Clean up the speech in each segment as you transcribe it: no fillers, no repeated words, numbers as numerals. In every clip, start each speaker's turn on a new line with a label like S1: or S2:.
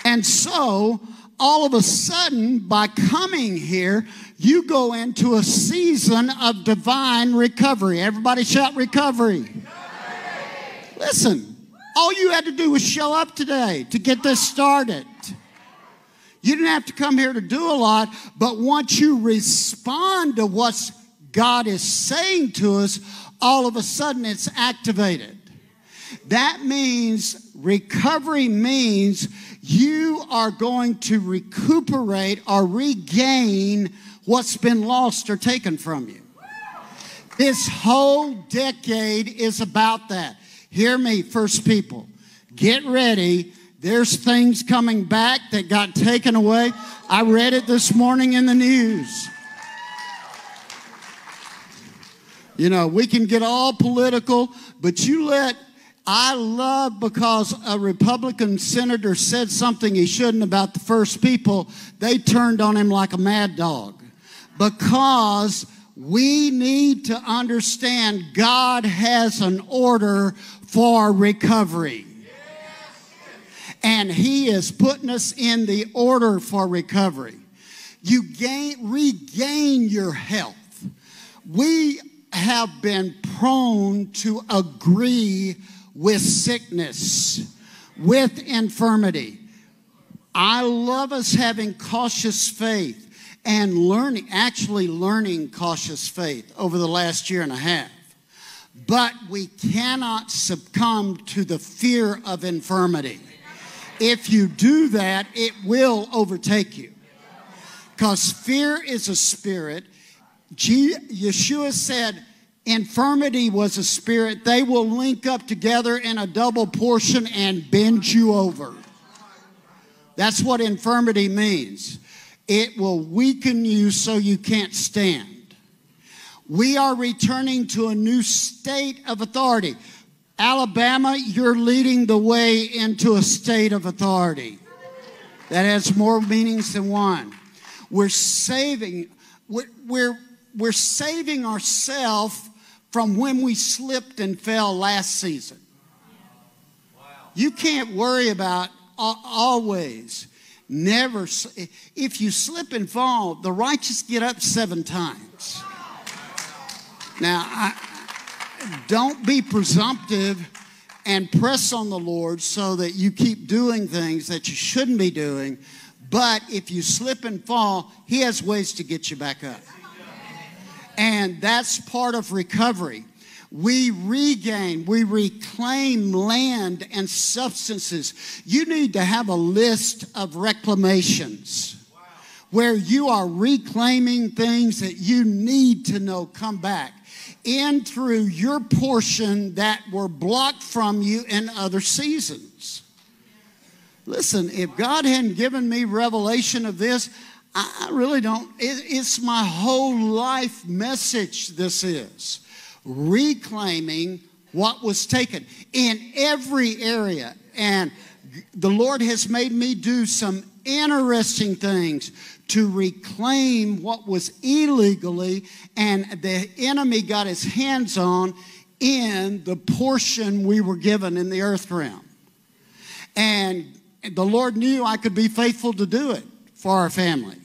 S1: And so, all of a sudden, by coming here, you go into a season of divine recovery. Everybody shout recovery. Listen, all you had to do was show up today to get this started. You didn't have to come here to do a lot, but once you respond to what God is saying to us, all of a sudden it's activated. That means recovery means you are going to recuperate or regain what's been lost or taken from you. This whole decade is about that. Hear me, first people. Get ready. There's things coming back that got taken away. I read it this morning in the news. You know, we can get all political, but I love because a Republican senator said something he shouldn't about the first people. They turned on him like a mad dog. Because we need to understand God has an order for recovery. And He is putting us in the order for recovery. You regain your health. We have been prone to agree with sickness, with infirmity. I love us having cautious faith and learning cautious faith over the last year and a half. But we cannot succumb to the fear of infirmity. If you do that, it will overtake you. Because fear is a spirit. Yeshua said infirmity was a spirit. They will link up together in a double portion and bend you over. That's what infirmity means. It will weaken you so you can't stand. We are returning to a new state of authority. Alabama, you're leading the way into a state of authority that has more meanings than one. We're saving ourselves from when we slipped and fell last season. You can't worry about always. Never. If you slip and fall, the righteous get up 7 times. Now, don't be presumptive and press on the Lord so that you keep doing things that you shouldn't be doing. But if you slip and fall, He has ways to get you back up. And that's part of recovery. We reclaim land and substances. You need to have a list of reclamations where you are reclaiming things that you need to know come back in through your portion that were blocked from you in other seasons. Listen, if God hadn't given me revelation of this, I really don't. It's my whole life message, this is. Reclaiming what was taken in every area. And the Lord has made me do some interesting things to reclaim what was illegally and the enemy got his hands on in the portion we were given in the earth realm. And the Lord knew I could be faithful to do it for our family.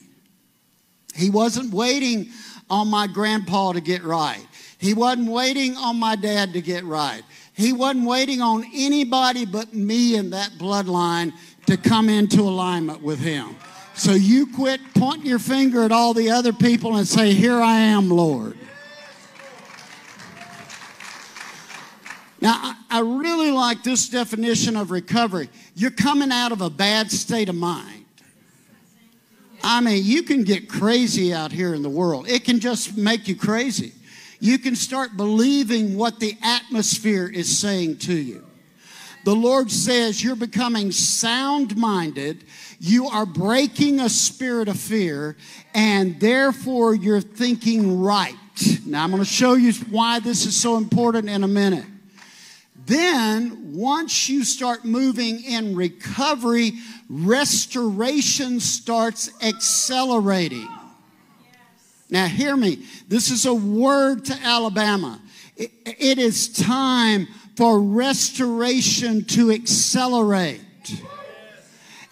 S1: He wasn't waiting on my grandpa to get right. He wasn't waiting on my dad to get right. He wasn't waiting on anybody but me in that bloodline to come into alignment with Him. So you quit pointing your finger at all the other people and say, "Here I am, Lord." Now, I really like this definition of recovery. You're coming out of a bad state of mind. I mean, you can get crazy out here in the world. It can just make you crazy. You can start believing what the atmosphere is saying to you. The Lord says you're becoming sound-minded. You are breaking a spirit of fear, and therefore you're thinking right. Now, I'm going to show you why this is so important in a minute. Then, once you start moving in recovery, restoration starts accelerating. Now, hear me. This is a word to Alabama. It is time for restoration to accelerate.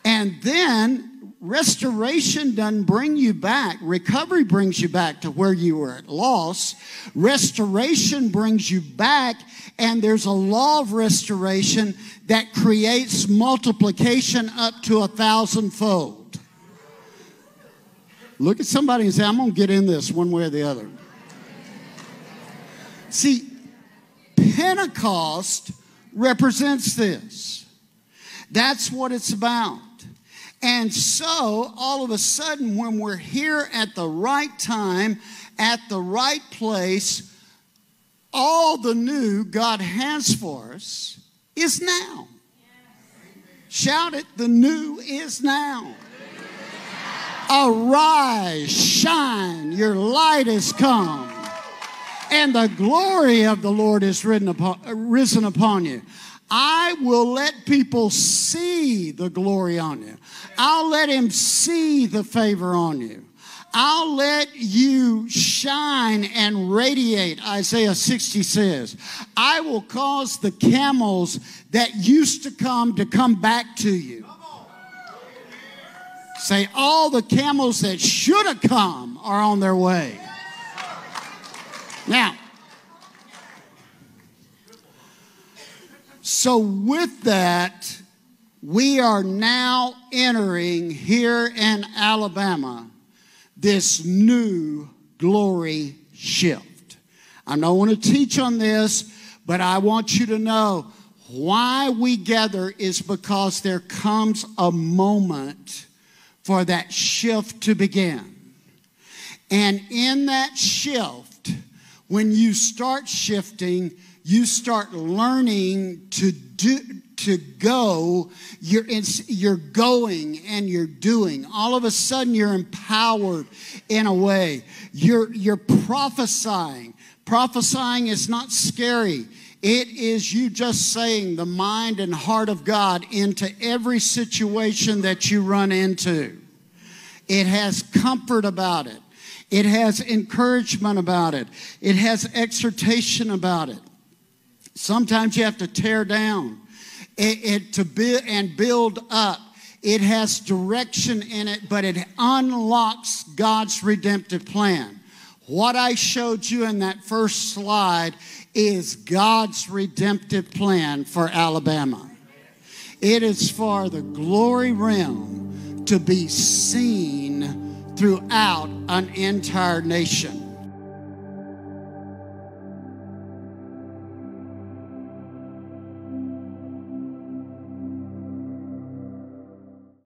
S1: And then restoration doesn't bring you back. Recovery brings you back to where you were at loss. Restoration brings you back, and there's a law of restoration that creates multiplication up to 1,000-fold. Look at somebody and say, I'm going to get in this one way or the other. See, Pentecost represents this. That's what it's about. And so, all of a sudden, when we're here at the right time, at the right place, all the new God has for us is now. Shout it, the new is now. Arise, shine, your light is come, and the glory of the Lord is risen upon you. I will let people see the glory on you. I'll let him see the favor on you. I'll let you shine and radiate. Isaiah 60 says, I will cause the camels that used to come back to you. Say, all the camels that should have come are on their way. Now, so with that, we are now entering here in Alabama this new glory shift. I don't want to teach on this, but I want you to know why we gather is because there comes a moment for that shift to begin. And in that shift, when you start shifting, you start learning to go. You're going and you're doing. All of a sudden, you're empowered in a way. You're prophesying. Prophesying is not scary. It is you just saying the mind and heart of God into every situation that you run into. It has comfort about it. It has encouragement about it. It has exhortation about it. Sometimes you have to tear down to build up. It has direction in it, but it unlocks God's redemptive plan. What I showed you in that first slide is God's redemptive plan for Alabama. It is for the glory realm to be seen throughout an entire nation.